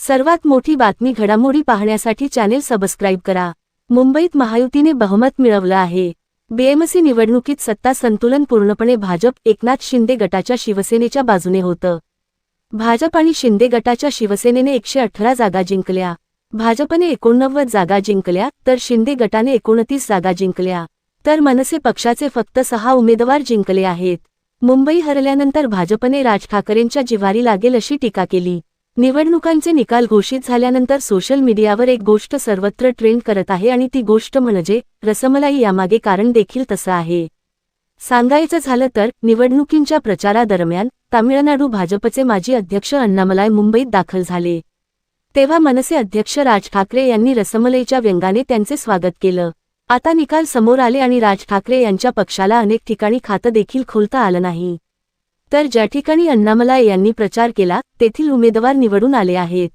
सर्वात मोठी बातमी घडामोडी पाहण्यासाठी चॅनेल सबस्क्राईब करा। मुंबईत महायुतीने बहुमत मिळवलं आहे। बीएमसी निवडणुकीत सत्ता संतुलन पूर्णपणे भाजप एकनाथ शिंदे गटाच्या शिवसेनेच्या बाजूने होतं। भाजप आणि शिंदे गटाच्या शिवसेनेने 118 जागा जिंकल्या। भाजपने 89 जागा जिंकल्या तर शिंदे गटाने 29 जागा जिंकल्या। तर मनसे पक्षाचे फक्त 6 उमेदवार जिंकले आहेत। मुंबई हरल्यानंतर भाजपने राज ठाकरेंच्या जिव्हारी लागेल अशी टीका केली। निवडणुकांचे निकाल घोषित झाल्यानंतर सोशल मीडियावर एक गोष्ट सर्वत्र ट्रेंड करत आहे आणि ती गोष्ट म्हणजे रसमलाई। यामागे कारण देखील तसं आहे। सांगायचं झालं तर निवडणुकींच्या प्रचारादरम्यान तामिळनाडू भाजपचे माजी अध्यक्ष अण्णामलाई मुंबईत दाखल झाले। तेव्हा मनसे अध्यक्ष राज ठाकरे यांनी रसमलाईच्या व्यंगाने त्यांचे स्वागत केलं। आता निकाल समोर आले आणि राज ठाकरे यांच्या पक्षाला अनेक ठिकाणी खातं देखील खोलता आलं नाही। तर ज्या ठिकाणी अण्णामलाई यांनी प्रचार केला तेथील उमेदवार निवडून आले आहेत।